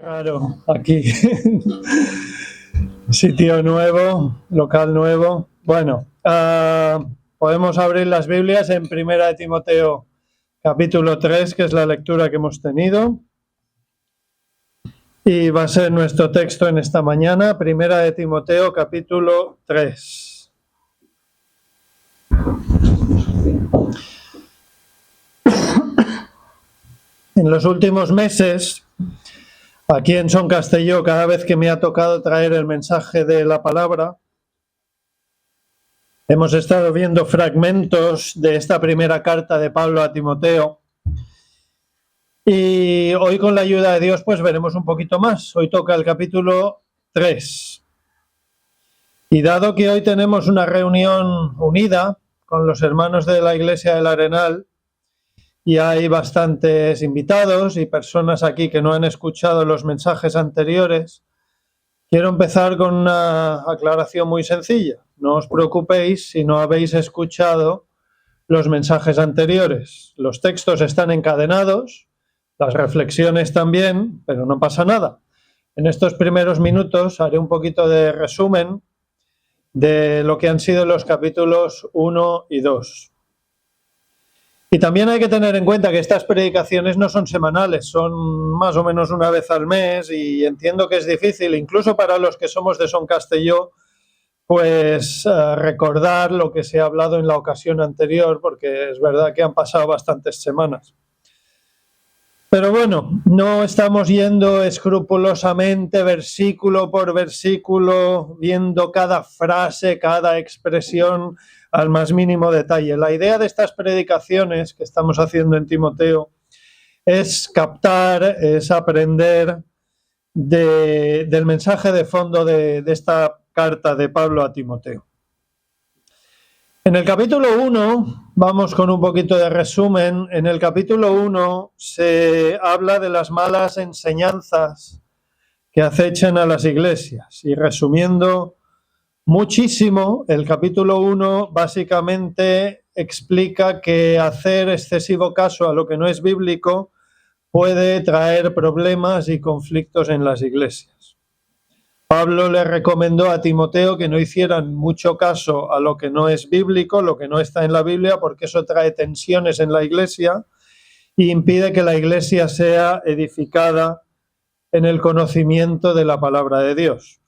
Raro, aquí. Sitio nuevo, local nuevo. Bueno, podemos abrir las Biblias en 1 Timoteo capítulo 3, que es la lectura que hemos tenido. Y va a ser nuestro texto en esta mañana, 1 Timoteo capítulo 3. En los últimos meses, aquí en Son Castelló, cada vez que me ha tocado traer el mensaje de la palabra, hemos estado viendo fragmentos de esta primera carta de Pablo a Timoteo. Y hoy, con la ayuda de Dios, pues veremos un poquito más. Hoy toca el capítulo 3. Y dado que hoy tenemos una reunión unida con los hermanos de la Iglesia del Arenal, y hay bastantes invitados y personas aquí que no han escuchado los mensajes anteriores, quiero empezar con una aclaración muy sencilla. No os preocupéis si no habéis escuchado los mensajes anteriores. Los textos están encadenados, las reflexiones también, pero no pasa nada. En estos primeros minutos haré un poquito de resumen de lo que han sido los capítulos 1 y 2. Y también hay que tener en cuenta que estas predicaciones no son semanales, son más o menos una vez al mes, y entiendo que es difícil, incluso para los que somos de Son Castelló, pues recordar lo que se ha hablado en la ocasión anterior, porque es verdad que han pasado bastantes semanas. Pero bueno, no estamos yendo escrupulosamente versículo por versículo, viendo cada frase, cada expresión al más mínimo detalle. La idea de estas predicaciones que estamos haciendo en Timoteo es captar, es aprender del mensaje de fondo de esta carta de Pablo a Timoteo. En el capítulo 1, vamos con un poquito de resumen. En el capítulo 1 se habla de las malas enseñanzas que acechan a las iglesias. Y resumiendo muchísimo, el capítulo 1 básicamente explica que hacer excesivo caso a lo que no es bíblico puede traer problemas y conflictos en las iglesias. Pablo le recomendó a Timoteo que no hicieran mucho caso a lo que no es bíblico, lo que no está en la Biblia, porque eso trae tensiones en la iglesia y impide que la iglesia sea edificada en el conocimiento de la palabra de Dios.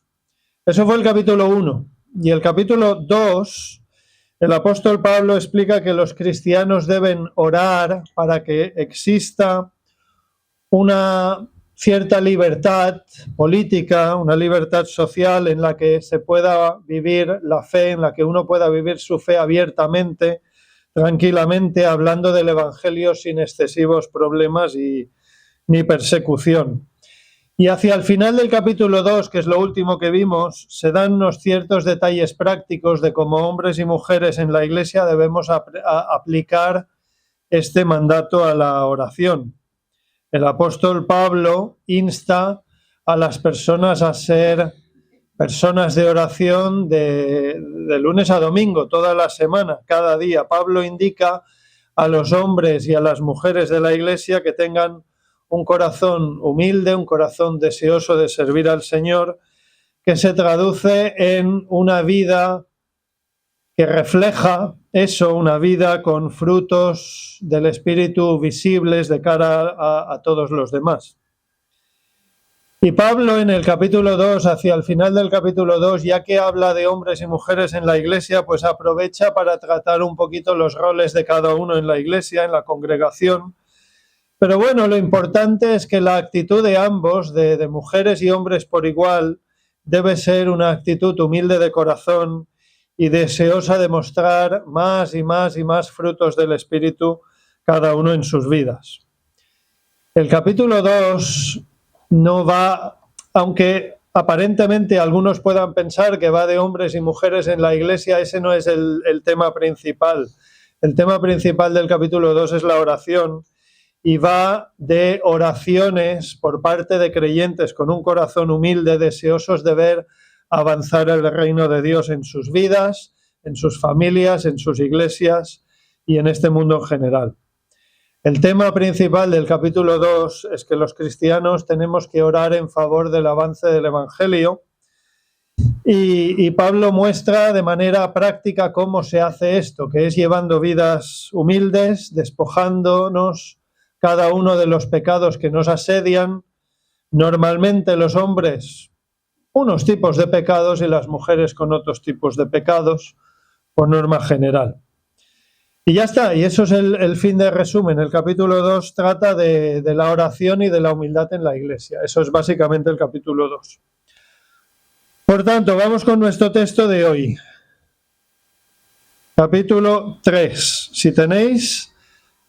Eso fue el capítulo 1. Y el capítulo 2, el apóstol Pablo explica que los cristianos deben orar para que exista una cierta libertad política, una libertad social en la que se pueda vivir la fe, en la que uno pueda vivir su fe abiertamente, tranquilamente, hablando del Evangelio sin excesivos problemas ni persecución. Y hacia el final del capítulo 2, que es lo último que vimos, se dan unos ciertos detalles prácticos de cómo hombres y mujeres en la Iglesia debemos aplicar este mandato a la oración. El apóstol Pablo insta a las personas a ser personas de oración de lunes a domingo, toda la semana, cada día. Pablo indica a los hombres y a las mujeres de la Iglesia que tengan un corazón humilde, un corazón deseoso de servir al Señor, que se traduce en una vida que refleja eso, una vida con frutos del Espíritu visibles de cara a todos los demás. Y Pablo en el capítulo 2, hacia el final del capítulo 2, ya que habla de hombres y mujeres en la iglesia, pues aprovecha para tratar un poquito los roles de cada uno en la iglesia, en la congregación. Pero bueno, lo importante es que la actitud de ambos, de mujeres y hombres por igual, debe ser una actitud humilde de corazón y deseosa de mostrar más y más y más frutos del Espíritu cada uno en sus vidas. El capítulo 2 no va, aunque aparentemente algunos puedan pensar que va de hombres y mujeres en la iglesia, ese no es el tema principal. El tema principal del capítulo 2 es la oración, y va de oraciones por parte de creyentes con un corazón humilde, deseosos de ver avanzar el reino de Dios en sus vidas, en sus familias, en sus iglesias y en este mundo en general. El tema principal del capítulo 2 es que los cristianos tenemos que orar en favor del avance del Evangelio y Pablo muestra de manera práctica cómo se hace esto, que es llevando vidas humildes, despojándonos cada uno de los pecados que nos asedian, normalmente los hombres unos tipos de pecados y las mujeres con otros tipos de pecados, por norma general. Y ya está, y eso es el fin de resumen. El capítulo 2 trata de la oración y de la humildad en la iglesia. Eso es básicamente el capítulo 2. Por tanto, vamos con nuestro texto de hoy. Capítulo 3. Si tenéis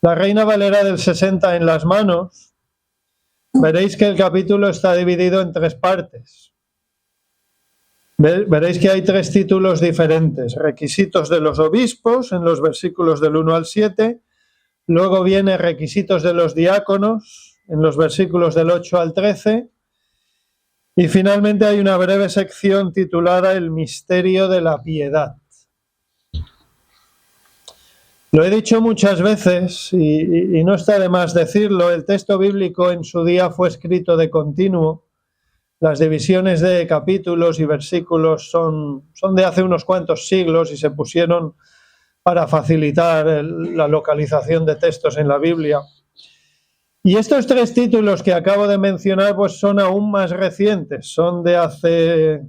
la Reina Valera del 60 en las manos, veréis que el capítulo está dividido en 3 partes. Veréis que hay 3 títulos diferentes. Requisitos de los obispos en los versículos del 1 al 7. Luego viene requisitos de los diáconos en los versículos del 8 al 13. Y finalmente hay una breve sección titulada El misterio de la piedad. Lo he dicho muchas veces y no está de más decirlo. El texto bíblico en su día fue escrito de continuo. Las divisiones de capítulos y versículos son de hace unos cuantos siglos y se pusieron para facilitar la localización de textos en la Biblia. Y estos 3 títulos que acabo de mencionar pues son aún más recientes, son de hace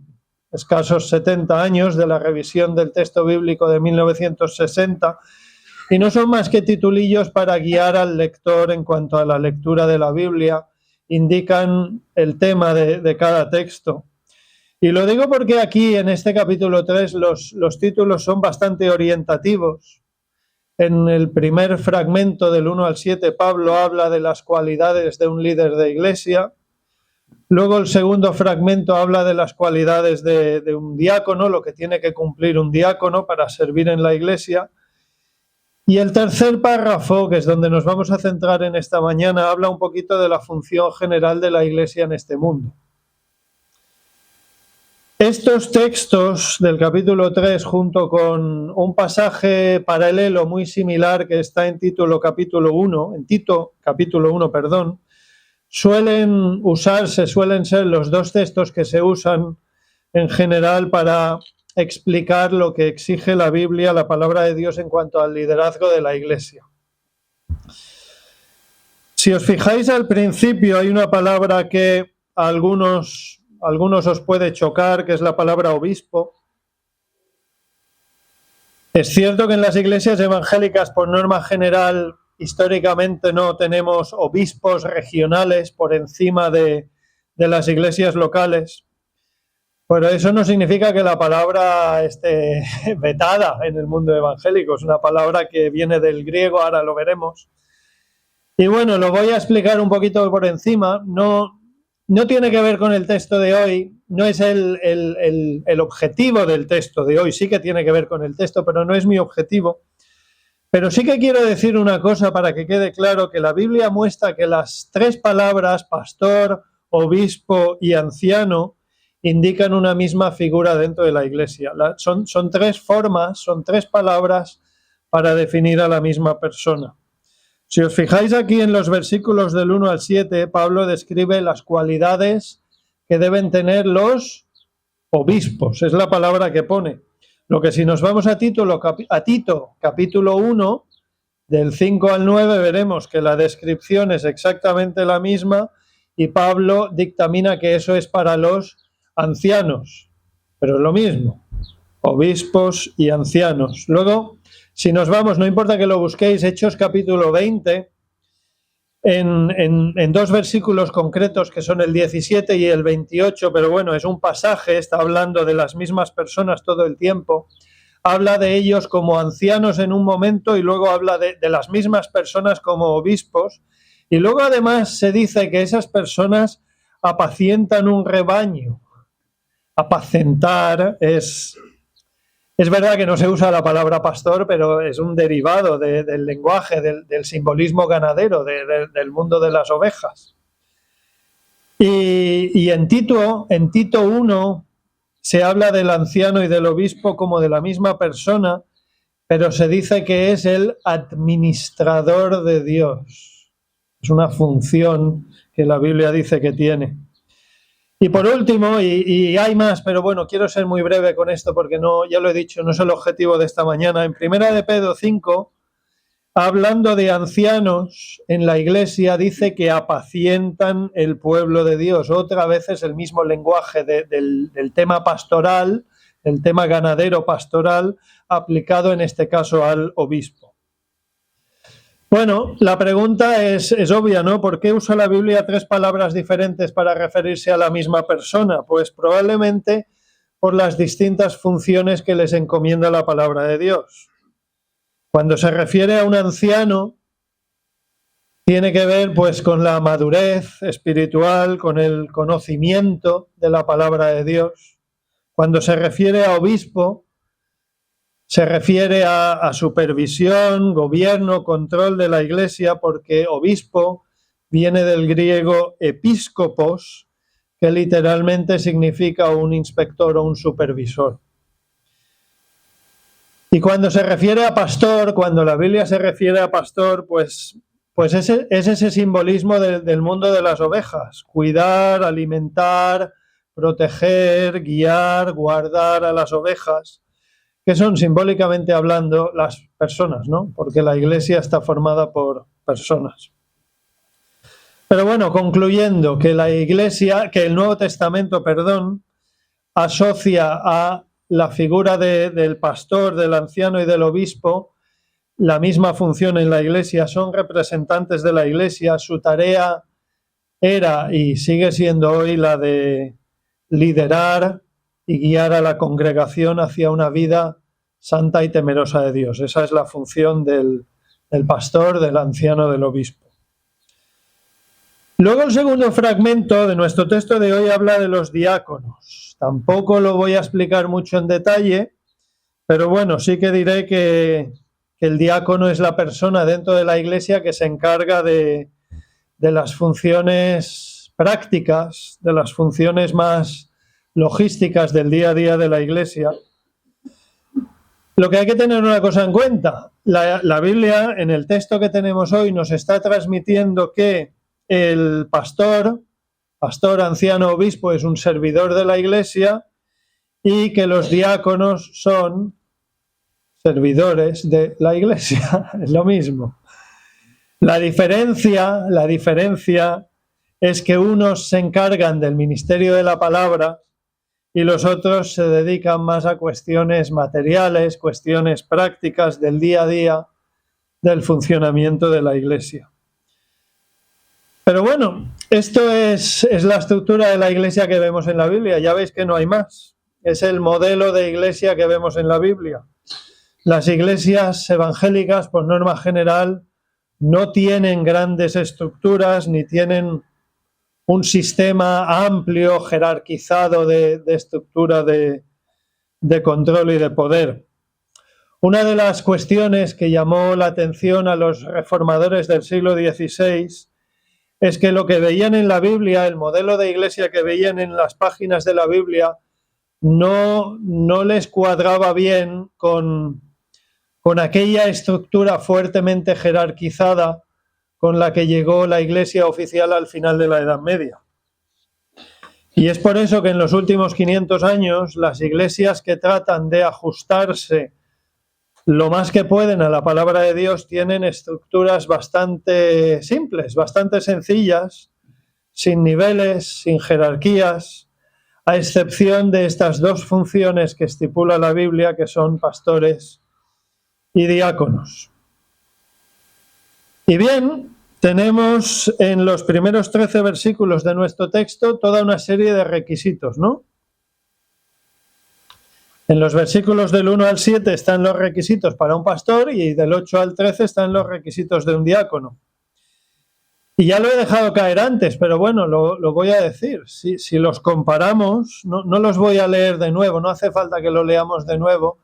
escasos 70 años, de la revisión del texto bíblico de 1960, y no son más que titulillos para guiar al lector en cuanto a la lectura de la Biblia. Indican el tema de cada texto. Y lo digo porque aquí en este capítulo 3 los títulos son bastante orientativos. En el primer fragmento del 1 al 7 Pablo habla de las cualidades de un líder de iglesia. Luego el segundo fragmento habla de las cualidades de un diácono, lo que tiene que cumplir un diácono para servir en la iglesia. Y el tercer párrafo, que es donde nos vamos a centrar en esta mañana, habla un poquito de la función general de la Iglesia en este mundo. Estos textos del capítulo 3, junto con un pasaje paralelo muy similar que está en Tito capítulo 1, suelen ser los 2 textos que se usan en general para explicar lo que exige la Biblia, la palabra de Dios en cuanto al liderazgo de la Iglesia. Si os fijáis al principio hay una palabra que a algunos os puede chocar, que es la palabra obispo. Es cierto que en las iglesias evangélicas, por norma general, históricamente no tenemos obispos regionales por encima de las iglesias locales. Pero eso no significa que la palabra esté vetada en el mundo evangélico. Es una palabra que viene del griego, ahora lo veremos. Y bueno, lo voy a explicar un poquito por encima. No tiene que ver con el texto de hoy, no es el objetivo del texto de hoy. Sí que tiene que ver con el texto, pero no es mi objetivo. Pero sí que quiero decir una cosa para que quede claro, que la Biblia muestra que las 3 palabras, pastor, obispo y anciano, indican una misma figura dentro de la iglesia. Son 3 formas, son 3 palabras para definir a la misma persona. Si os fijáis aquí en los versículos del 1 al 7, Pablo describe las cualidades que deben tener los obispos, es la palabra que pone. Lo que si nos vamos a Tito capítulo 1, del 5 al 9, veremos que la descripción es exactamente la misma y Pablo dictamina que eso es para los ancianos, pero es lo mismo, obispos y ancianos. Luego, si nos vamos, no importa que lo busquéis, Hechos capítulo 20, en 2 versículos concretos que son el 17 y el 28, pero bueno, es un pasaje, está hablando de las mismas personas todo el tiempo, habla de ellos como ancianos en un momento y luego habla de las mismas personas como obispos, y luego además se dice que esas personas apacientan un rebaño. Apacentar es verdad que no se usa la palabra pastor, pero es un derivado del lenguaje, del simbolismo ganadero, del mundo de las ovejas. Y en Tito 1 se habla del anciano y del obispo como de la misma persona, pero se dice que es el administrador de Dios. Es una función que la Biblia dice que tiene. Y por último, y hay más, pero bueno, quiero ser muy breve con esto porque no, ya lo he dicho, no es el objetivo de esta mañana. En 1 de Pedro 5, hablando de ancianos en la iglesia, dice que apacientan el pueblo de Dios. Otra vez es el mismo lenguaje del tema pastoral, el tema ganadero pastoral, aplicado en este caso al obispo. Bueno, la pregunta es obvia, ¿no? ¿Por qué usa la Biblia 3 palabras diferentes para referirse a la misma persona? Pues probablemente por las distintas funciones que les encomienda la palabra de Dios. Cuando se refiere a un anciano, tiene que ver pues con la madurez espiritual, con el conocimiento de la palabra de Dios. Cuando se refiere a obispo, se refiere a supervisión, gobierno, control de la iglesia, porque obispo viene del griego episcopos, que literalmente significa un inspector o un supervisor. Y cuando se refiere a pastor, cuando la Biblia se refiere a pastor, pues es ese simbolismo del mundo de las ovejas: cuidar, alimentar, proteger, guiar, guardar a las ovejas, que son simbólicamente hablando las personas, ¿no? Porque la iglesia está formada por personas. Pero bueno, concluyendo, que el Nuevo Testamento, asocia a la figura del pastor, del anciano y del obispo la misma función en la iglesia, son representantes de la iglesia, su tarea era y sigue siendo hoy la de liderar y guiar a la congregación hacia una vida santa y temerosa de Dios. Esa es la función del pastor, del anciano, del obispo. Luego el segundo fragmento de nuestro texto de hoy habla de los diáconos. Tampoco lo voy a explicar mucho en detalle, pero bueno, sí que diré que el diácono es la persona dentro de la iglesia que se encarga de las funciones prácticas, de las funciones más logísticas del día a día de la iglesia. Lo que hay que tener una cosa en cuenta: la Biblia, en el texto que tenemos hoy, nos está transmitiendo que el pastor, anciano, obispo, es un servidor de la iglesia y que los diáconos son servidores de la iglesia. Es lo mismo. La diferencia es que unos se encargan del ministerio de la palabra y los otros se dedican más a cuestiones materiales, cuestiones prácticas del día a día del funcionamiento de la iglesia. Pero bueno, esto es la estructura de la iglesia que vemos en la Biblia. Ya veis que no hay más. Es el modelo de iglesia que vemos en la Biblia. Las iglesias evangélicas, por norma general, no tienen grandes estructuras ni tienen un sistema amplio, jerarquizado de estructura de control y de poder. Una de las cuestiones que llamó la atención a los reformadores del siglo XVI es que lo que veían en la Biblia, el modelo de iglesia que veían en las páginas de la Biblia, no les cuadraba bien con aquella estructura fuertemente jerarquizada con la que llegó la iglesia oficial al final de la Edad Media. Y es por eso que en los últimos 500 años las iglesias que tratan de ajustarse lo más que pueden a la palabra de Dios tienen estructuras bastante simples, bastante sencillas, sin niveles, sin jerarquías, a excepción de estas dos funciones que estipula la Biblia, que son pastores y diáconos. Y bien, tenemos en los primeros 13 versículos de nuestro texto toda una serie de requisitos, ¿no? En los versículos del 1 al 7 están los requisitos para un pastor y del 8 al 13 están los requisitos de un diácono. Y ya lo he dejado caer antes, pero bueno, lo voy a decir. Si los comparamos, no los voy a leer de nuevo, no hace falta que lo leamos de nuevo.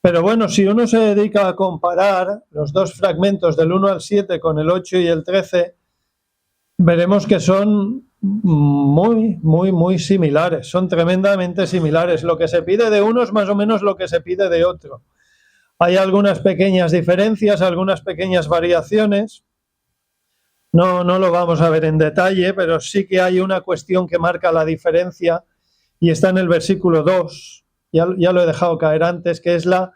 Pero bueno, si uno se dedica a comparar los dos fragmentos del 1 al 7 con el 8 y el 13, veremos que son muy, muy, muy similares, son tremendamente similares. Lo que se pide de uno es más o menos lo que se pide de otro. Hay algunas pequeñas diferencias, algunas pequeñas variaciones. No lo vamos a ver en detalle, pero sí que hay una cuestión que marca la diferencia y está en el versículo 2, ya lo he dejado caer antes, que es la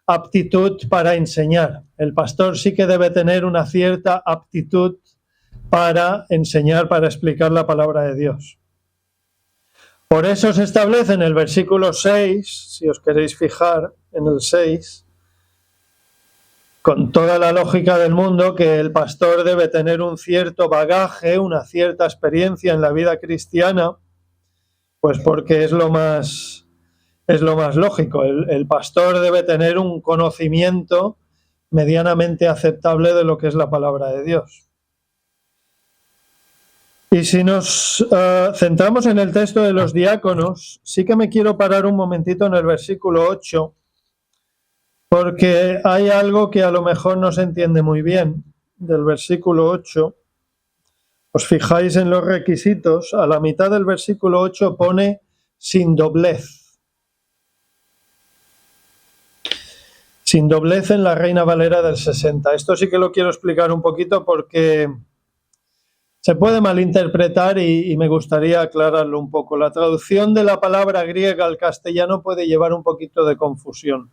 aptitud para enseñar. El pastor sí que debe tener una cierta aptitud para enseñar, para explicar la palabra de Dios. Por eso se establece en el versículo 6, si os queréis fijar en el 6, con toda la lógica del mundo, que el pastor debe tener un cierto bagaje, una cierta experiencia en la vida cristiana, pues porque es lo más lógico. El pastor debe tener un conocimiento medianamente aceptable de lo que es la palabra de Dios. Y si nos centramos en el texto de los diáconos, sí que me quiero parar un momentito en el versículo 8, porque hay algo que a lo mejor no se entiende muy bien del versículo 8. Os fijáis en los requisitos, a la mitad del versículo 8 pone sin doblez. Sin doblez en la Reina Valera del 60. Esto sí que lo quiero explicar un poquito porque se puede malinterpretar y me gustaría aclararlo un poco. La traducción de la palabra griega al castellano puede llevar un poquito de confusión.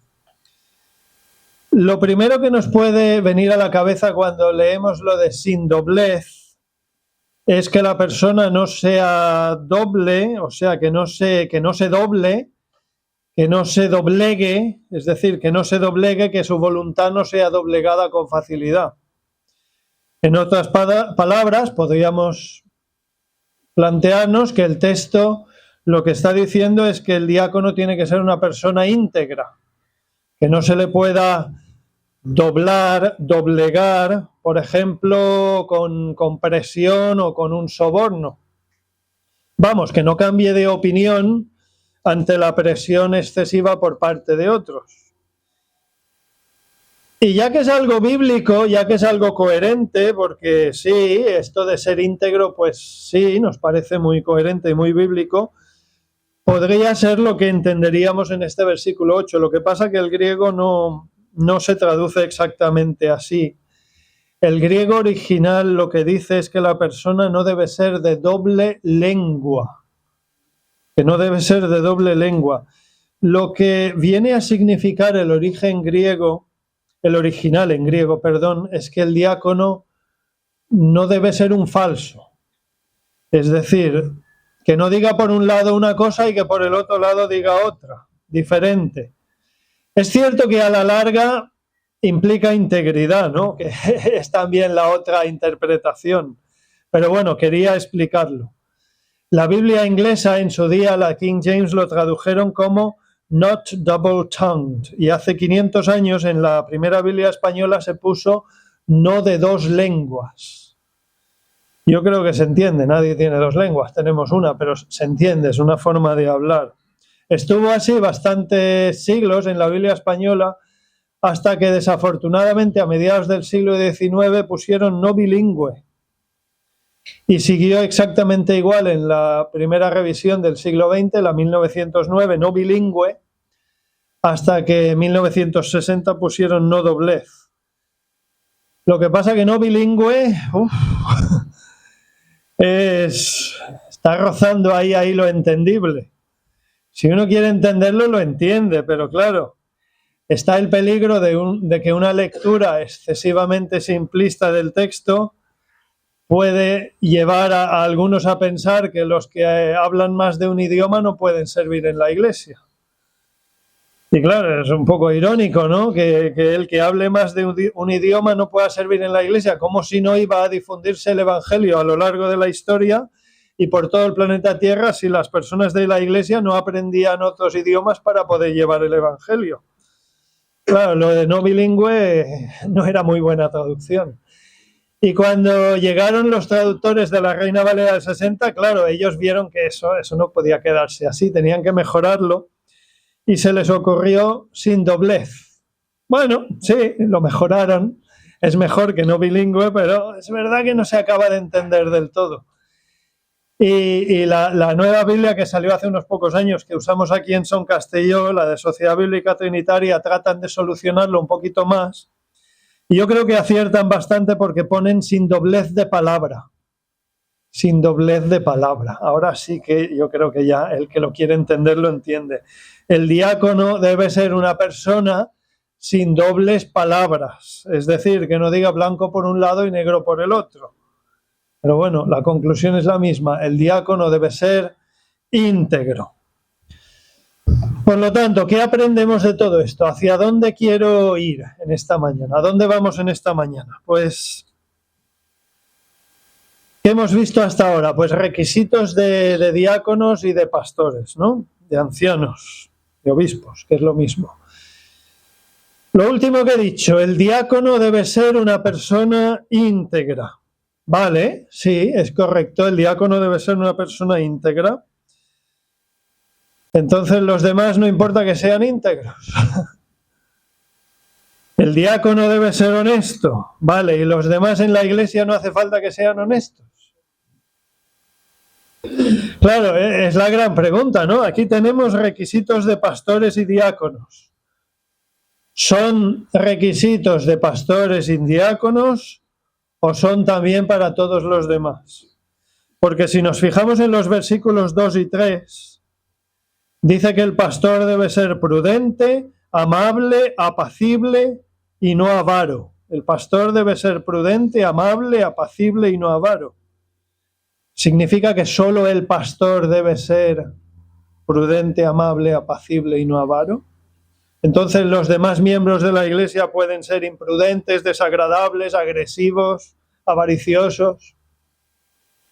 Lo primero que nos puede venir a la cabeza cuando leemos lo de sin doblez es que la persona no sea doble, o sea, que no se doble, que no se doblegue, es decir, que no se doblegue, que su voluntad no sea doblegada con facilidad. En otras palabras, podríamos plantearnos que el texto lo que está diciendo es que el diácono tiene que ser una persona íntegra, que no se le pueda doblegar, por ejemplo, con presión o con un soborno. Vamos, que no cambie de opinión ante la presión excesiva por parte de otros. Y ya que es algo bíblico, ya que es algo coherente, porque sí, esto de ser íntegro, pues sí, nos parece muy coherente y muy bíblico, podría ser lo que entenderíamos en este versículo 8. Lo que pasa que el griego no se traduce exactamente así. El griego original lo que dice es que la persona no debe ser de doble lengua, que no debe ser de doble lengua. Lo que viene a significar el original en griego, es que el diácono no debe ser un falso. Es decir, que no diga por un lado una cosa y que por el otro lado diga otra, diferente. Es cierto que a la larga implica integridad, ¿no? Que es también la otra interpretación. Pero bueno, quería explicarlo. La Biblia inglesa en su día, la King James, lo tradujeron como not double-tongued. Y hace 500 años en la primera Biblia española se puso no de dos lenguas. Yo creo que se entiende, nadie tiene dos lenguas, tenemos una, pero se entiende, es una forma de hablar. Estuvo así bastantes siglos en la Biblia española hasta que desafortunadamente a mediados del siglo XIX pusieron no bilingüe. Y siguió exactamente igual en la primera revisión del siglo XX, la 1909, no bilingüe, hasta que en 1960 pusieron no doblez. Lo que pasa que no bilingüe está rozando ahí lo entendible. Si uno quiere entenderlo, lo entiende, pero claro, está el peligro de que una lectura excesivamente simplista del texto puede llevar a algunos a pensar que los que hablan más de un idioma no pueden servir en la iglesia. Y claro, es un poco irónico, ¿no? Que el que hable más de un idioma no pueda servir en la iglesia, como si no iba a difundirse el evangelio a lo largo de la historia y por todo el planeta Tierra si las personas de la iglesia no aprendían otros idiomas para poder llevar el evangelio. Claro, lo de no bilingüe no era muy buena traducción. Y cuando llegaron los traductores de la Reina Valera del 60, claro, ellos vieron que eso no podía quedarse así, tenían que mejorarlo y se les ocurrió sin doblez. Bueno, sí, lo mejoraron, es mejor que no bilingüe, pero es verdad que no se acaba de entender del todo. Y la nueva Biblia que salió hace unos pocos años, que usamos aquí en Son Castelló, la de Sociedad Bíblica Trinitaria, tratan de solucionarlo un poquito más. Y yo creo que aciertan bastante porque ponen sin doblez de palabra. Sin doblez de palabra. Ahora sí que yo creo que ya el que lo quiere entender lo entiende. El diácono debe ser una persona sin dobles palabras, es decir, que no diga blanco por un lado y negro por el otro. Pero bueno, la conclusión es la misma. El diácono debe ser íntegro. Por lo tanto, ¿qué aprendemos de todo esto? ¿Hacia dónde quiero ir en esta mañana? ¿A dónde vamos en esta mañana? Pues, ¿qué hemos visto hasta ahora? Pues requisitos de diáconos y de pastores, ¿no? De ancianos, de obispos, que es lo mismo. Lo último que he dicho, el diácono debe ser una persona íntegra. Vale, sí, es correcto, el diácono debe ser una persona íntegra. Entonces los demás no importa que sean íntegros. El diácono debe ser honesto, vale, y los demás en la iglesia no hace falta que sean honestos. Claro, es la gran pregunta, ¿no? Aquí tenemos requisitos de pastores y diáconos. ¿Son requisitos de pastores y diáconos o son también para todos los demás? Porque si nos fijamos en los versículos 2 y 3, dice que el pastor debe ser prudente, amable, apacible y no avaro. El pastor debe ser prudente, amable, apacible y no avaro. ¿Significa que solo el pastor debe ser prudente, amable, apacible y no avaro? Entonces los demás miembros de la iglesia pueden ser imprudentes, desagradables, agresivos, avariciosos.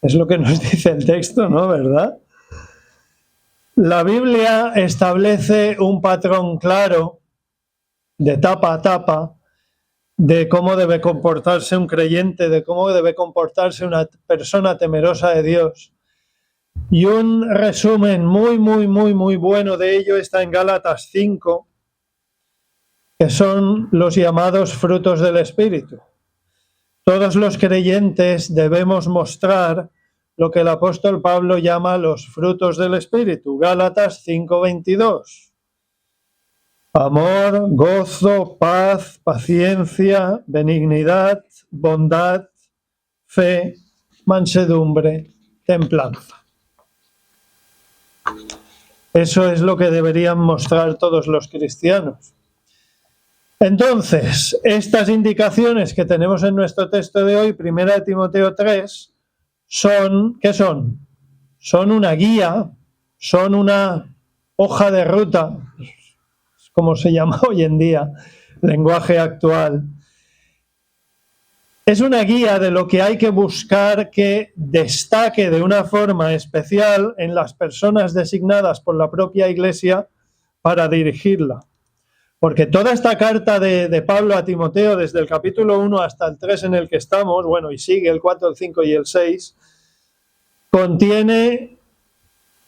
Es lo que nos dice el texto, ¿no? ¿Verdad? La Biblia establece un patrón claro, de tapa a tapa, de cómo debe comportarse un creyente, de cómo debe comportarse una persona temerosa de Dios. Y un resumen muy bueno de ello está en Gálatas 5, que son los llamados frutos del Espíritu. Todos los creyentes debemos mostrar lo que el apóstol Pablo llama los frutos del Espíritu. Gálatas 5:22. Amor, gozo, paz, paciencia, benignidad, bondad, fe, mansedumbre, templanza. Eso es lo que deberían mostrar todos los cristianos. Entonces, estas indicaciones que tenemos en nuestro texto de hoy, 1 Timoteo 3, ¿qué son? Son una guía, son una hoja de ruta, como se llama hoy en día, lenguaje actual. Es una guía de lo que hay que buscar que destaque de una forma especial en las personas designadas por la propia Iglesia para dirigirla. Porque toda esta carta de Pablo a Timoteo, desde el capítulo 1 hasta el 3 en el que estamos, bueno, y sigue el 4, el 5 y el 6, contiene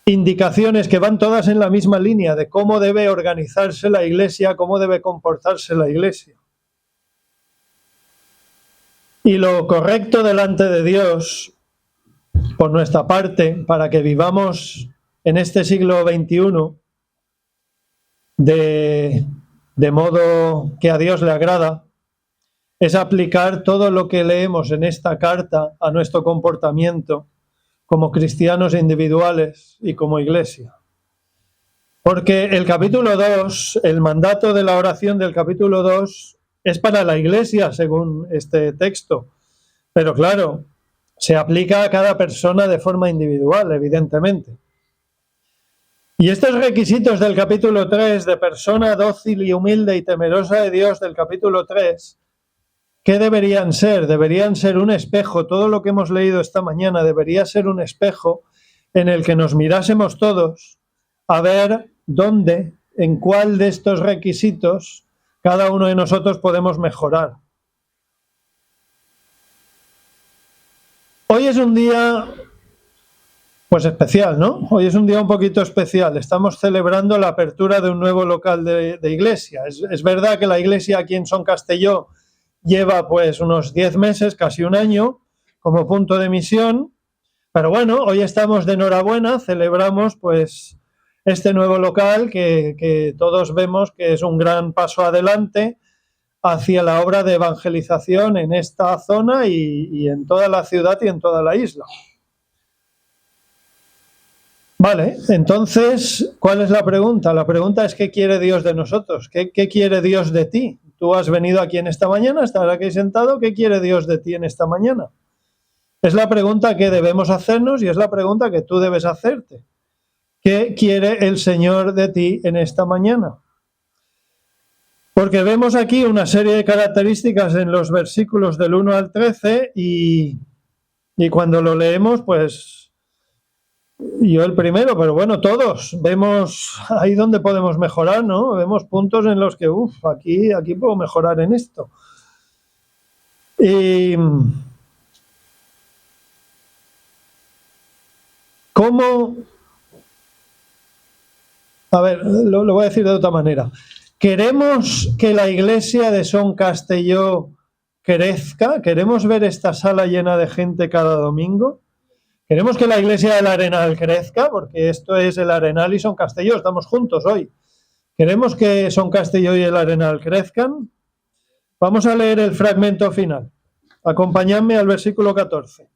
indicaciones que van todas en la misma línea de cómo debe organizarse la Iglesia, cómo debe comportarse la Iglesia. Y lo correcto delante de Dios, por nuestra parte, para que vivamos en este siglo XXI de modo que a Dios le agrada, es aplicar todo lo que leemos en esta carta a nuestro comportamiento como cristianos individuales y como iglesia. Porque el capítulo 2, el mandato de la oración del capítulo 2 es para la iglesia según este texto, pero claro, se aplica a cada persona de forma individual, evidentemente. Y estos requisitos del capítulo 3, de persona dócil y humilde y temerosa de Dios del capítulo 3, ¿qué deberían ser? Deberían ser un espejo. Todo lo que hemos leído esta mañana debería ser un espejo en el que nos mirásemos todos a ver dónde, en cuál de estos requisitos cada uno de nosotros podemos mejorar. Hoy es un día pues especial, ¿no? Hoy es un día un poquito especial. Estamos celebrando la apertura de un nuevo local de iglesia. Es verdad que la iglesia aquí en Son Castelló lleva pues unos 10 meses, casi un año, como punto de misión, Pero bueno, hoy estamos de enhorabuena, celebramos pues este nuevo local que todos vemos que es un gran paso adelante hacia la obra de evangelización en esta zona y en toda la ciudad y en toda la isla. Vale, entonces, ¿cuál es la pregunta? La pregunta es ¿qué quiere Dios de nosotros? ¿Qué quiere Dios de ti? Tú has venido aquí en esta mañana, estás aquí sentado, ¿qué quiere Dios de ti en esta mañana? Es la pregunta que debemos hacernos y es la pregunta que tú debes hacerte. ¿Qué quiere el Señor de ti en esta mañana? Porque vemos aquí una serie de características en los versículos del 1 al 13 y cuando lo leemos, pues yo el primero, pero bueno, todos vemos ahí donde podemos mejorar, ¿no? Vemos puntos en los que, aquí puedo mejorar en esto. Y ¿cómo? A ver, lo voy a decir de otra manera. ¿Queremos que la iglesia de Son Castelló crezca? ¿Queremos ver esta sala llena de gente cada domingo? ¿Queremos que la iglesia del Arenal crezca? Porque esto es el Arenal y Son Castelló, estamos juntos hoy. ¿Queremos que Son Castelló y el Arenal crezcan? Vamos a leer el fragmento final. Acompañadme al versículo 14.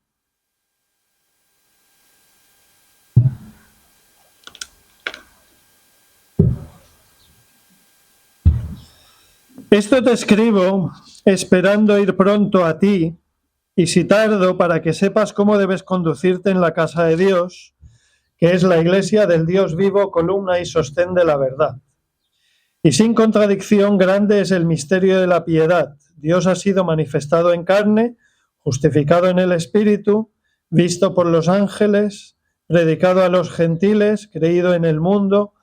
Esto te escribo esperando ir pronto a ti, y si tardo, para que sepas cómo debes conducirte en la casa de Dios, que es la iglesia del Dios vivo, columna y sostén de la verdad. Y sin contradicción, grande es el misterio de la piedad. Dios ha sido manifestado en carne, justificado en el Espíritu, visto por los ángeles, predicado a los gentiles, creído en el mundo,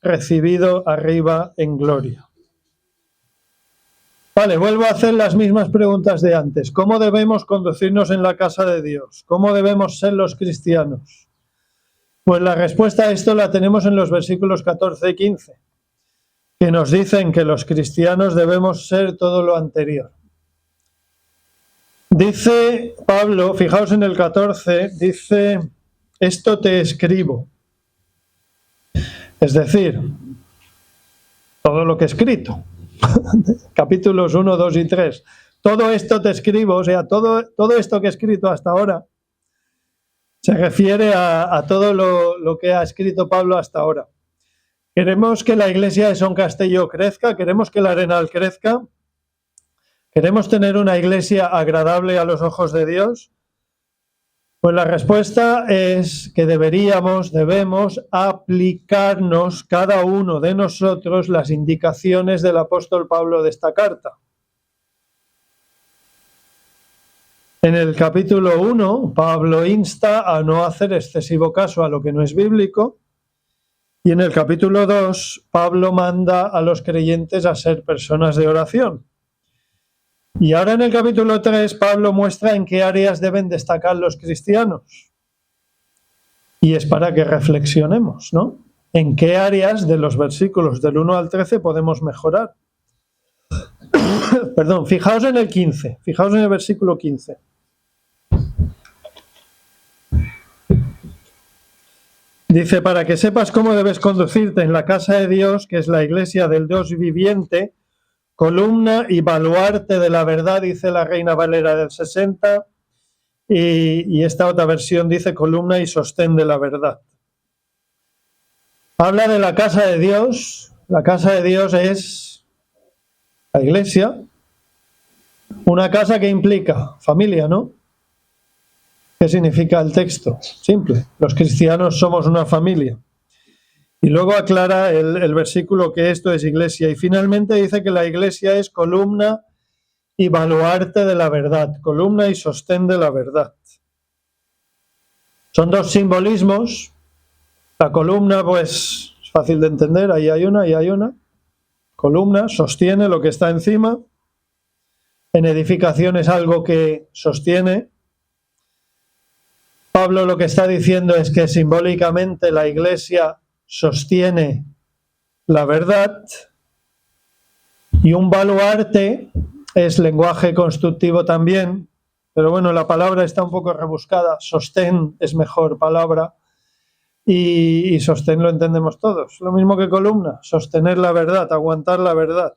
recibido arriba en gloria. Vale, vuelvo a hacer las mismas preguntas de antes. ¿Cómo debemos conducirnos en la casa de Dios? ¿Cómo debemos ser los cristianos? Pues la respuesta a esto la tenemos en los versículos 14 y 15, que nos dicen que los cristianos debemos ser todo lo anterior. Dice Pablo, fijaos en el 14, dice, esto te escribo. Es decir, todo lo que he escrito. Capítulos 1, 2 y 3. Todo esto te escribo, o sea, todo esto que he escrito hasta ahora se refiere a todo lo que ha escrito Pablo hasta ahora. ¿Queremos que la iglesia de Son Castelló crezca? ¿Queremos que el Arenal crezca? ¿Queremos tener una iglesia agradable a los ojos de Dios? Pues la respuesta es que debemos aplicarnos cada uno de nosotros las indicaciones del apóstol Pablo de esta carta. En el capítulo 1, Pablo insta a no hacer excesivo caso a lo que no es bíblico, y en el capítulo 2, Pablo manda a los creyentes a ser personas de oración. Y ahora en el capítulo 3, Pablo muestra en qué áreas deben destacar los cristianos. Y es para que reflexionemos, ¿no? En qué áreas de los versículos del 1 al 13 podemos mejorar. Perdón, fijaos en el 15, fijaos en el versículo 15. Dice, para que sepas cómo debes conducirte en la casa de Dios, que es la iglesia del Dios viviente, columna y baluarte de la verdad, dice la Reina Valera del 60, y esta otra versión dice columna y sostén de la verdad. Habla de la casa de Dios. La casa de Dios es la iglesia, una casa que implica familia, ¿no? ¿Qué significa el texto? Simple, los cristianos somos una familia. Y luego aclara el versículo que esto es iglesia. Y finalmente dice que la iglesia es columna y baluarte de la verdad, columna y sostén de la verdad. Son dos simbolismos. La columna, pues, es fácil de entender, ahí hay una y hay una. Columna sostiene lo que está encima. En edificación es algo que sostiene. Pablo lo que está diciendo es que simbólicamente la iglesia sostiene la verdad, y un baluarte es lenguaje constructivo también, pero bueno, la palabra está un poco rebuscada. Sostén es mejor palabra y sostén lo entendemos todos. Lo mismo que columna, sostener la verdad, aguantar la verdad.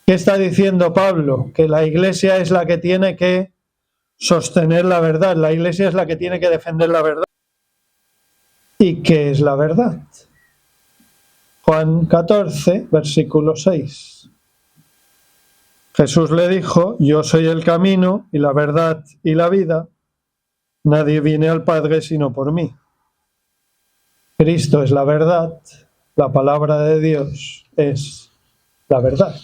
¿Qué está diciendo Pablo? Que la Iglesia es la que tiene que sostener la verdad, la Iglesia es la que tiene que defender la verdad. ¿Y qué es la verdad? Juan 14, versículo 6. Jesús le dijo: yo soy el camino y la verdad y la vida. Nadie viene al Padre sino por mí. Cristo es la verdad, la palabra de Dios es la verdad.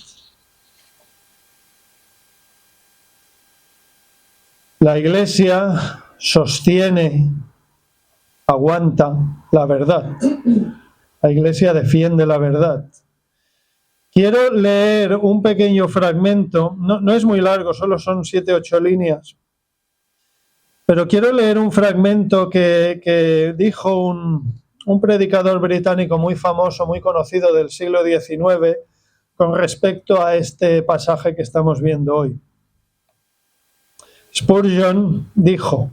La Iglesia sostiene, aguanta la verdad. La Iglesia defiende la verdad. Quiero leer un pequeño fragmento, no es muy largo, solo son 7 u 8 líneas, pero quiero leer un fragmento que dijo un predicador británico muy famoso, muy conocido del siglo XIX, con respecto a este pasaje que estamos viendo hoy. Spurgeon dijo,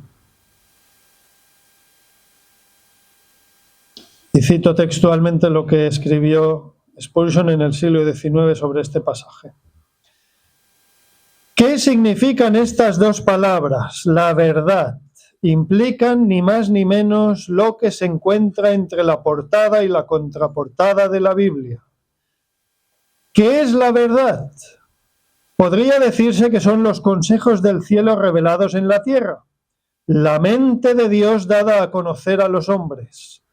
y cito textualmente lo que escribió Spurgeon en el siglo XIX sobre este pasaje. ¿Qué significan estas dos palabras? La verdad. Implican ni más ni menos lo que se encuentra entre la portada y la contraportada de la Biblia. ¿Qué es la verdad? Podría decirse que son los consejos del cielo revelados en la tierra, la mente de Dios dada a conocer a los hombres,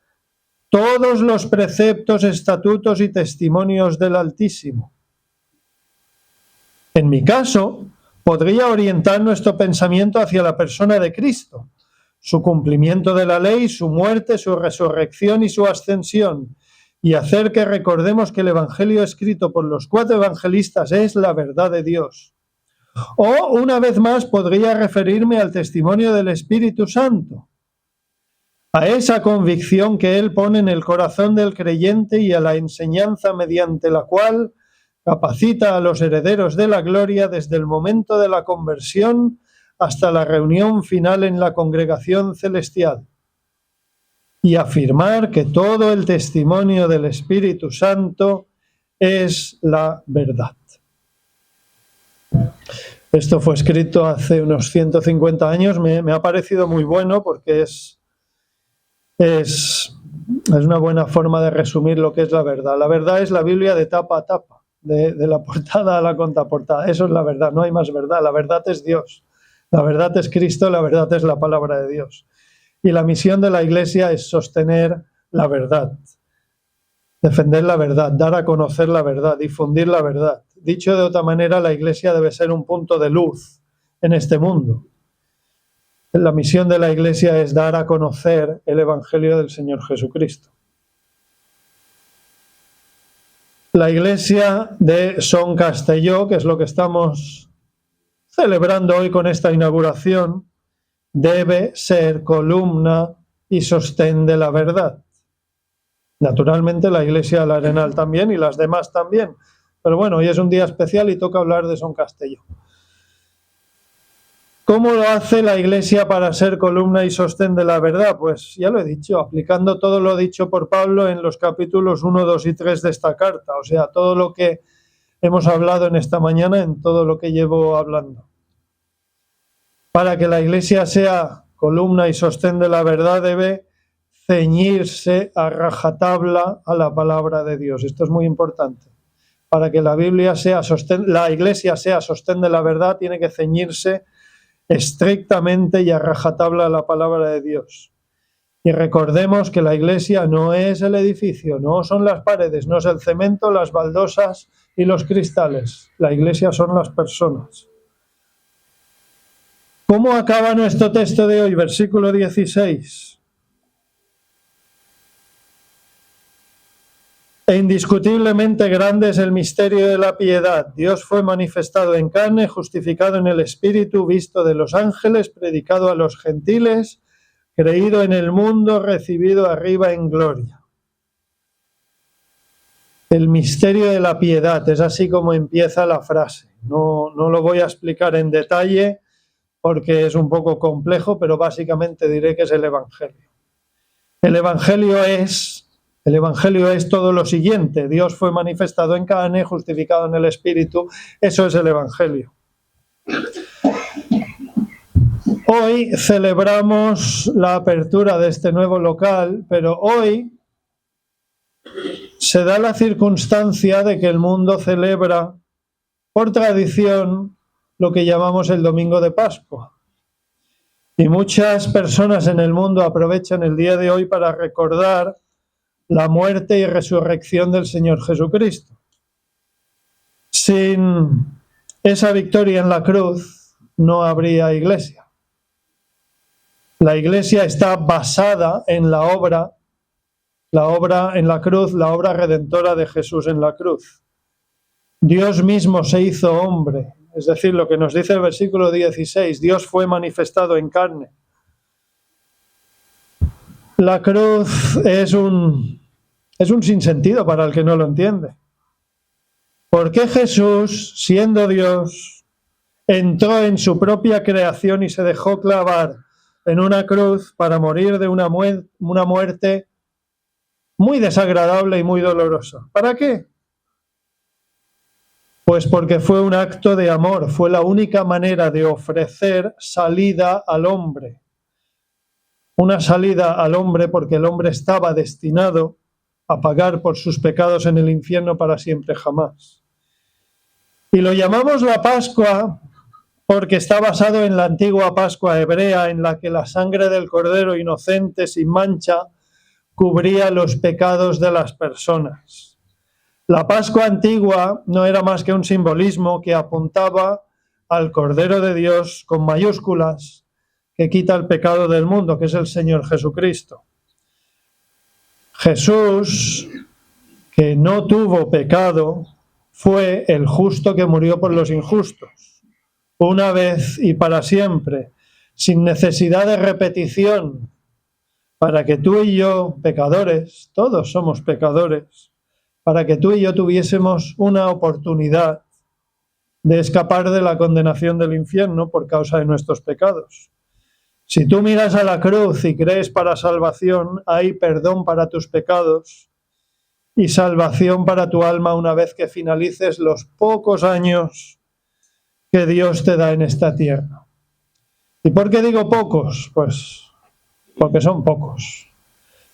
todos los preceptos, estatutos y testimonios del Altísimo. En mi caso, podría orientar nuestro pensamiento hacia la persona de Cristo, su cumplimiento de la ley, su muerte, su resurrección y su ascensión, y hacer que recordemos que el Evangelio escrito por los 4 evangelistas es la verdad de Dios. O, una vez más, podría referirme al testimonio del Espíritu Santo, a esa convicción que Él pone en el corazón del creyente y a la enseñanza mediante la cual capacita a los herederos de la gloria desde el momento de la conversión hasta la reunión final en la congregación celestial. Y afirmar que todo el testimonio del Espíritu Santo es la verdad. Esto fue escrito hace unos 150 años, me ha parecido muy bueno porque es una buena forma de resumir lo que es la verdad. La verdad es la Biblia de tapa a tapa, de la portada a la contraportada. Eso es la verdad, no hay más verdad. La verdad es Dios, la verdad es Cristo, la verdad es la palabra de Dios. Y la misión de la Iglesia es sostener la verdad, defender la verdad, dar a conocer la verdad, difundir la verdad. Dicho de otra manera, la Iglesia debe ser un punto de luz en este mundo. La misión de la Iglesia es dar a conocer el Evangelio del Señor Jesucristo. La Iglesia de Son Castelló, que es lo que estamos celebrando hoy con esta inauguración, debe ser columna y sostén de la verdad. Naturalmente la Iglesia del Arenal también y las demás también. Pero bueno, hoy es un día especial y toca hablar de Son Castelló. ¿Cómo lo hace la Iglesia para ser columna y sostén de la verdad? Pues ya lo he dicho, aplicando todo lo dicho por Pablo en los capítulos 1, 2 y 3 de esta carta. O sea, todo lo que hemos hablado en esta mañana, en todo lo que llevo hablando. Para que la Iglesia sea columna y sostén de la verdad, debe ceñirse a rajatabla a la palabra de Dios. Esto es muy importante. Para que la Iglesia sea sostén de la verdad, tiene que ceñirse estrictamente y a rajatabla a la palabra de Dios. Y recordemos que la Iglesia no es el edificio, no son las paredes, no es el cemento, las baldosas y los cristales. La Iglesia son las personas. ¿Cómo acaba nuestro texto de hoy? Versículo 16. E indiscutiblemente grande es el misterio de la piedad. Dios fue manifestado en carne, justificado en el Espíritu, visto de los ángeles, predicado a los gentiles, creído en el mundo, recibido arriba en gloria. El misterio de la piedad, es así como empieza la frase. No lo voy a explicar en detalle porque es un poco complejo, pero básicamente diré que es el Evangelio. El Evangelio es todo lo siguiente. Dios fue manifestado en carne, justificado en el Espíritu. Eso es el Evangelio. Hoy celebramos la apertura de este nuevo local, pero hoy se da la circunstancia de que el mundo celebra, por tradición, lo que llamamos el Domingo de Pascua. Y muchas personas en el mundo aprovechan el día de hoy para recordar la muerte y resurrección del Señor Jesucristo. Sin esa victoria en la cruz no habría iglesia. La iglesia está basada en la obra en la cruz, la obra redentora de Jesús en la cruz. Dios mismo se hizo hombre, es decir, lo que nos dice el versículo 16, Dios fue manifestado en carne. La cruz es un sinsentido para el que no lo entiende. ¿Por qué Jesús, siendo Dios, entró en su propia creación y se dejó clavar en una cruz para morir de una muerte muy desagradable y muy dolorosa? ¿Para qué? Pues porque fue un acto de amor, fue la única manera de ofrecer salida al hombre. Una salida al hombre porque el hombre estaba destinado a pagar por sus pecados en el infierno para siempre jamás. Y lo llamamos la Pascua porque está basado en la antigua Pascua hebrea en la que la sangre del Cordero inocente sin mancha cubría los pecados de las personas. La Pascua antigua no era más que un simbolismo que apuntaba al Cordero de Dios con mayúsculas que quita el pecado del mundo, que es el Señor Jesucristo. Jesús, que no tuvo pecado, fue el justo que murió por los injustos, una vez y para siempre, sin necesidad de repetición, para que tú y yo, pecadores, todos somos pecadores, para que tú y yo tuviésemos una oportunidad de escapar de la condenación del infierno por causa de nuestros pecados. Si tú miras a la cruz y crees para salvación, hay perdón para tus pecados y salvación para tu alma una vez que finalices los pocos años que Dios te da en esta tierra. ¿Y por qué digo pocos? Pues porque son pocos.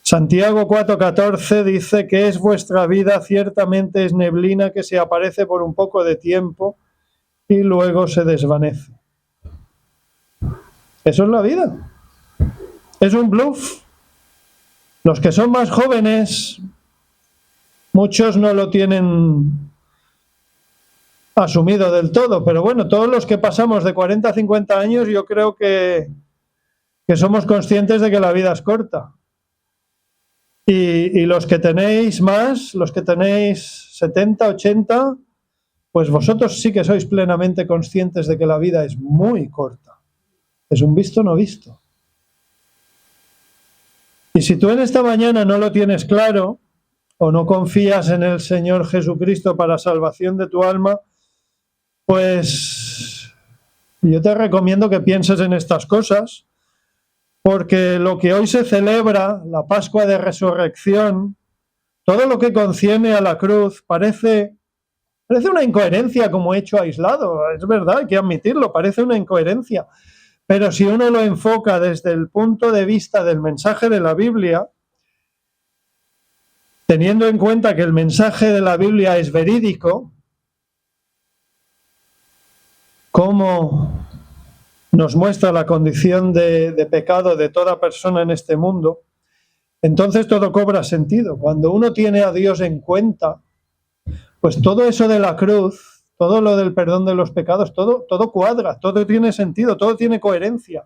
Santiago 4:14 dice que es vuestra vida, ciertamente es neblina que se aparece por un poco de tiempo y luego se desvanece. Eso es la vida. Es un bluff. Los que son más jóvenes, muchos no lo tienen asumido del todo, pero bueno, todos los que pasamos de 40 a 50 años, yo creo que somos conscientes de que la vida es corta. Y los que tenéis más, los que tenéis 70, 80, pues vosotros sí que sois plenamente conscientes de que la vida es muy corta. Es un visto no visto. Y si tú en esta mañana no lo tienes claro o no confías en el Señor Jesucristo para salvación de tu alma, pues yo te recomiendo que pienses en estas cosas, porque lo que hoy se celebra, la Pascua de Resurrección, todo lo que concierne a la cruz parece una incoherencia como hecho aislado. Es verdad, hay que admitirlo, parece una incoherencia. Pero si uno lo enfoca desde el punto de vista del mensaje de la Biblia, teniendo en cuenta que el mensaje de la Biblia es verídico, como nos muestra la condición de pecado de toda persona en este mundo, entonces todo cobra sentido. Cuando uno tiene a Dios en cuenta, pues todo eso de la cruz, todo lo del perdón de los pecados, todo cuadra, todo tiene sentido, todo tiene coherencia.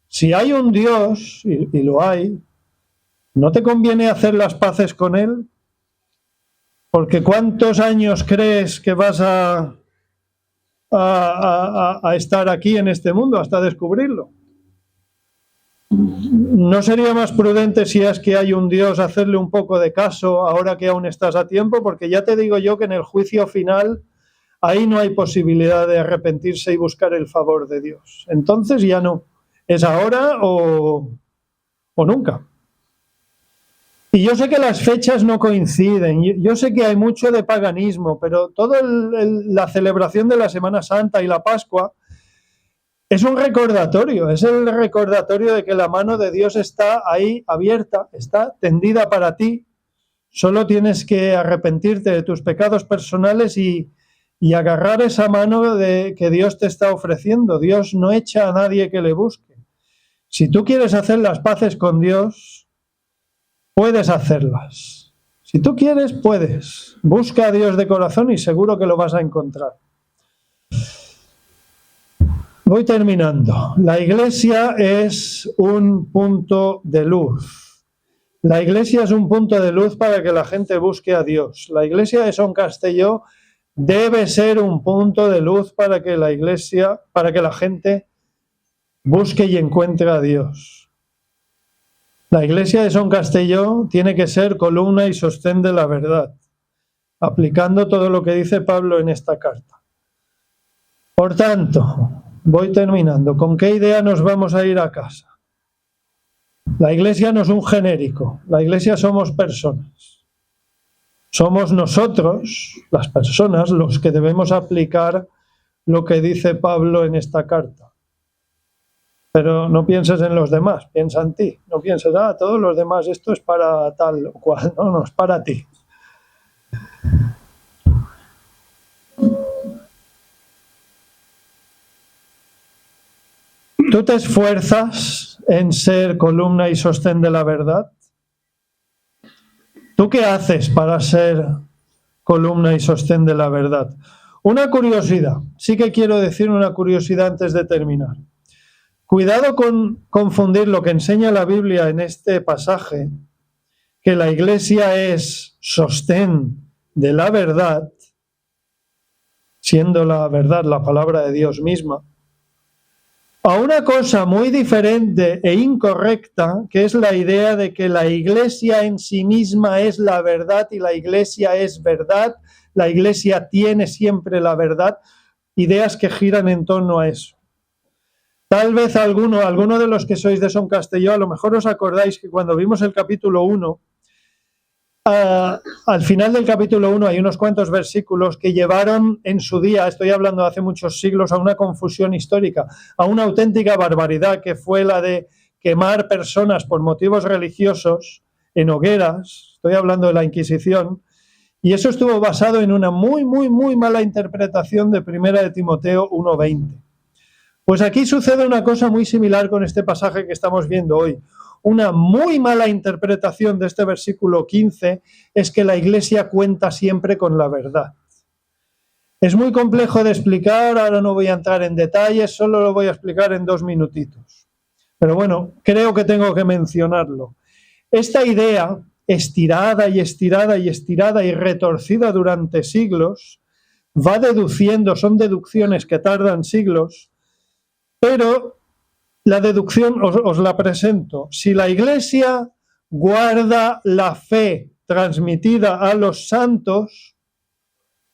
Si hay un Dios, y lo hay, ¿no te conviene hacer las paces con Él? Porque ¿cuántos años crees que vas a estar aquí en este mundo hasta descubrirlo? ¿No sería más prudente, si es que hay un Dios, hacerle un poco de caso ahora que aún estás a tiempo? Porque ya te digo yo que en el juicio final ahí no hay posibilidad de arrepentirse y buscar el favor de Dios. Entonces ya no. Es ahora o nunca. Y yo sé que las fechas no coinciden, yo sé que hay mucho de paganismo, pero toda la celebración de la Semana Santa y la Pascua es un recordatorio, es el recordatorio de que la mano de Dios está ahí abierta, está tendida para ti. Solo tienes que arrepentirte de tus pecados personales y agarrar esa mano que Dios te está ofreciendo. Dios no echa a nadie que le busque. Si tú quieres hacer las paces con Dios, puedes hacerlas. Si tú quieres, puedes. Busca a Dios de corazón y seguro que lo vas a encontrar. Voy terminando. La Iglesia es un punto de luz. La Iglesia es un punto de luz para que la gente busque a Dios. La Iglesia de Son Castelló debe ser un punto de luz para que la Iglesia, para que la gente busque y encuentre a Dios. La Iglesia de Son Castelló tiene que ser columna y sostén de la verdad, aplicando todo lo que dice Pablo en esta carta. Por tanto, voy terminando. ¿Con qué idea nos vamos a ir a casa? La Iglesia no es un genérico. La Iglesia somos personas. Somos nosotros, las personas, los que debemos aplicar lo que dice Pablo en esta carta. Pero no pienses en los demás, piensa en ti. No pienses, todos los demás, esto es para tal o cual. No, es para ti. ¿Tú te esfuerzas en ser columna y sostén de la verdad? ¿Tú qué haces para ser columna y sostén de la verdad? Una curiosidad, sí que quiero decir una curiosidad antes de terminar. Cuidado con confundir lo que enseña la Biblia en este pasaje, que la Iglesia es sostén de la verdad, siendo la verdad la palabra de Dios misma, a una cosa muy diferente e incorrecta, que es la idea de que la Iglesia en sí misma es la verdad y la Iglesia es verdad, la Iglesia tiene siempre la verdad, ideas que giran en torno a eso. Tal vez alguno de los que sois de Son Castelló, a lo mejor os acordáis que cuando vimos el capítulo 1, al final del capítulo 1 hay unos cuantos versículos que llevaron en su día, estoy hablando de hace muchos siglos, a una confusión histórica, a una auténtica barbaridad que fue la de quemar personas por motivos religiosos en hogueras, estoy hablando de la Inquisición, y eso estuvo basado en una muy mala interpretación de 1 de Timoteo 1:20. Pues aquí sucede una cosa muy similar con este pasaje que estamos viendo hoy. Una muy mala interpretación de este versículo 15 es que la Iglesia cuenta siempre con la verdad. Es muy complejo de explicar, ahora no voy a entrar en detalles, solo lo voy a explicar en 2 minutitos. Pero bueno, creo que tengo que mencionarlo. Esta idea, estirada y retorcida durante siglos, va deduciendo, son deducciones que tardan siglos, pero la deducción os la presento. Si la Iglesia guarda la fe transmitida a los santos,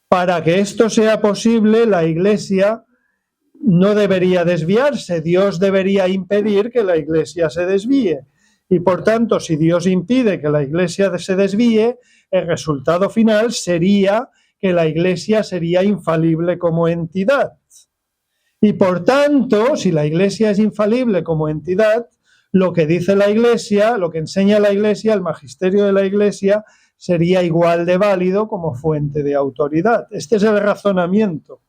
para que esto sea posible, la Iglesia no debería desviarse. Dios debería impedir que la Iglesia se desvíe. Y por tanto, si Dios impide que la Iglesia se desvíe, el resultado final sería que la Iglesia sería infalible como entidad. Y por tanto, si la Iglesia es infalible como entidad, lo que dice la Iglesia, lo que enseña la Iglesia, el magisterio de la Iglesia, sería igual de válido como fuente de autoridad. Este es el razonamiento.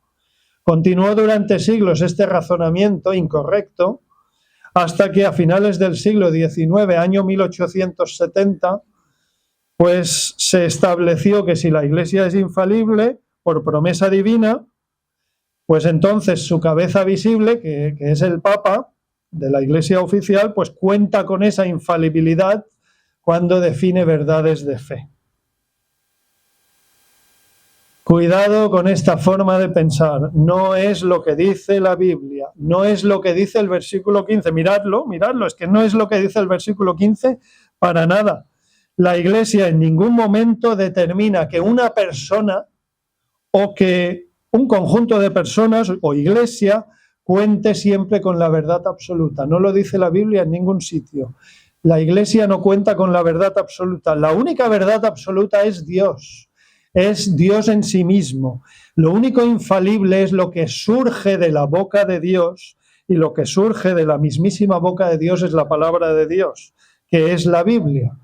Continuó durante siglos este razonamiento incorrecto, hasta que a finales del siglo XIX, año 1870, pues se estableció que si la Iglesia es infalible por promesa divina, pues entonces su cabeza visible, que es el Papa de la Iglesia oficial, pues cuenta con esa infalibilidad cuando define verdades de fe. Cuidado con esta forma de pensar, no es lo que dice la Biblia, no es lo que dice el versículo 15, miradlo, es que no es lo que dice el versículo 15 para nada. La Iglesia en ningún momento determina que una persona o que un conjunto de personas o iglesia cuente siempre con la verdad absoluta. No lo dice la Biblia en ningún sitio. La iglesia no cuenta con la verdad absoluta. La única verdad absoluta es Dios en sí mismo. Lo único infalible es lo que surge de la boca de Dios, y lo que surge de la mismísima boca de Dios es la palabra de Dios, que es la Biblia.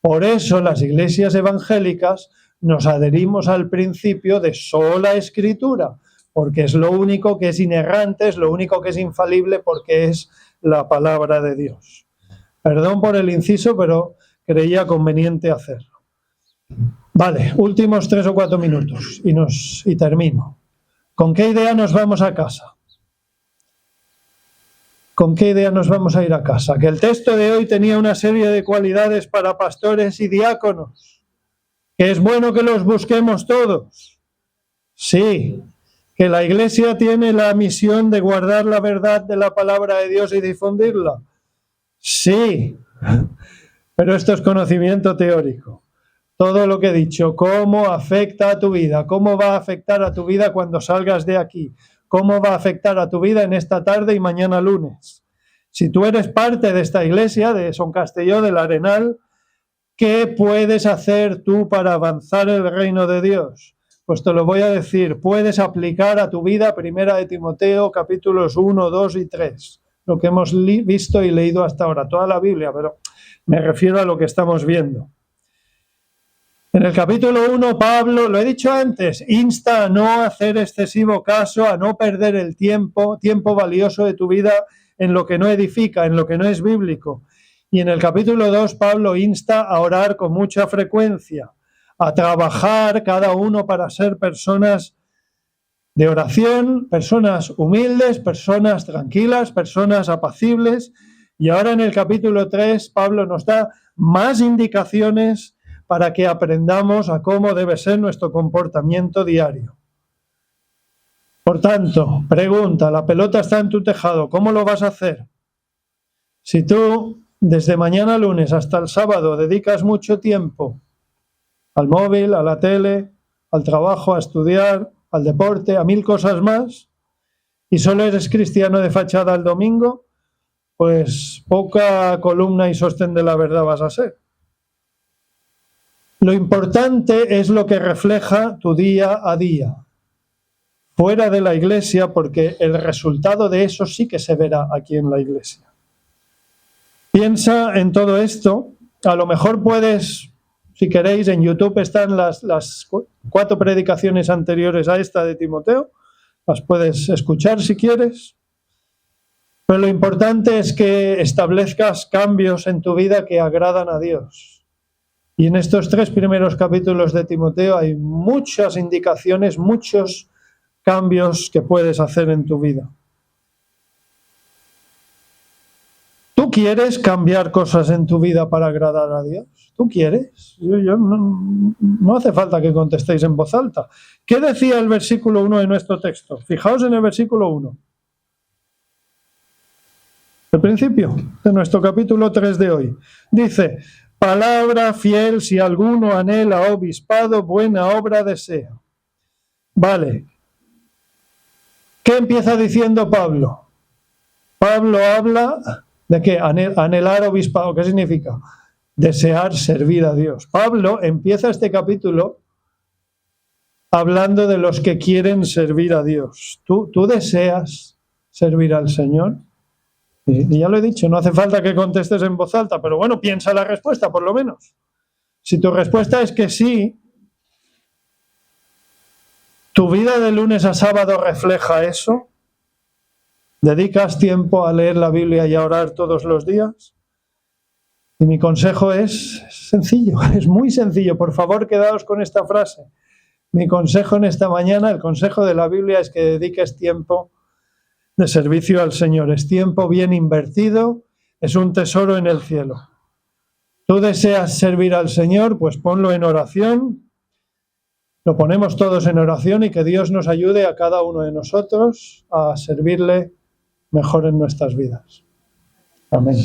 Por eso las iglesias evangélicas nos adherimos al principio de sola escritura, porque es lo único que es inerrante, es lo único que es infalible, porque es la palabra de Dios. Perdón por el inciso, pero creía conveniente hacerlo. Vale, últimos 3 o 4 minutos y termino. ¿Con qué idea nos vamos a casa? ¿Con qué idea nos vamos a ir a casa? Que el texto de hoy tenía una serie de cualidades para pastores y diáconos, que es bueno que los busquemos todos. Sí, que la iglesia tiene la misión de guardar la verdad de la palabra de Dios y difundirla. Sí, pero esto es conocimiento teórico. Todo lo que he dicho, cómo afecta a tu vida, cómo va a afectar a tu vida cuando salgas de aquí, cómo va a afectar a tu vida en esta tarde y mañana lunes. Si tú eres parte de esta iglesia, de Son Castelló, del Arenal, ¿qué puedes hacer tú para avanzar el reino de Dios? Pues te lo voy a decir, puedes aplicar a tu vida 1 de Timoteo, capítulos 1, 2 y 3, lo que hemos visto y leído hasta ahora, toda la Biblia, pero me refiero a lo que estamos viendo. En el capítulo 1, Pablo, lo he dicho antes, insta a no hacer excesivo caso, a no perder el tiempo valioso de tu vida en lo que no edifica, en lo que no es bíblico. Y en el capítulo 2, Pablo insta a orar con mucha frecuencia, a trabajar cada uno para ser personas de oración, personas humildes, personas tranquilas, personas apacibles. Y ahora en el capítulo 3, Pablo nos da más indicaciones para que aprendamos a cómo debe ser nuestro comportamiento diario. Por tanto, pregunta, la pelota está en tu tejado, ¿cómo lo vas a hacer? Si tú, desde mañana lunes hasta el sábado, dedicas mucho tiempo al móvil, a la tele, al trabajo, a estudiar, al deporte, a 1000 cosas más, y solo eres cristiano de fachada el domingo, pues poca columna y sostén de la verdad vas a ser. Lo importante es lo que refleja tu día a día, fuera de la iglesia, porque el resultado de eso sí que se verá aquí en la iglesia. Piensa en todo esto. A lo mejor puedes, si queréis, en YouTube están las 4 predicaciones anteriores a esta de Timoteo, las puedes escuchar si quieres. Pero lo importante es que establezcas cambios en tu vida que agradan a Dios. Y en estos 3 primeros capítulos de Timoteo hay muchas indicaciones, muchos cambios que puedes hacer en tu vida. ¿Tú quieres cambiar cosas en tu vida para agradar a Dios? ¿Tú quieres? No hace falta que contestéis en voz alta. ¿Qué decía el versículo 1 de nuestro texto? Fijaos en el versículo 1. El principio de nuestro capítulo 3 de hoy. Dice: palabra fiel, si alguno anhela obispado, buena obra desea. Vale. ¿Qué empieza diciendo Pablo? Pablo habla de que anhelar obispado, ¿qué significa? Desear servir a Dios. Pablo empieza este capítulo hablando de los que quieren servir a Dios. ¿Tú deseas servir al Señor? Y ya lo he dicho, no hace falta que contestes en voz alta, pero bueno, piensa la respuesta por lo menos. Si tu respuesta es que sí, ¿tu vida de lunes a sábado refleja eso? ¿Dedicas tiempo a leer la Biblia y a orar todos los días? Y mi consejo es sencillo, es muy sencillo. Por favor, quedaos con esta frase. Mi consejo en esta mañana, el consejo de la Biblia, es que dediques tiempo de servicio al Señor. Es tiempo bien invertido, es un tesoro en el cielo. ¿Tú deseas servir al Señor? Pues ponlo en oración. Lo ponemos todos en oración y que Dios nos ayude a cada uno de nosotros a servirle mejor en nuestras vidas. Amén.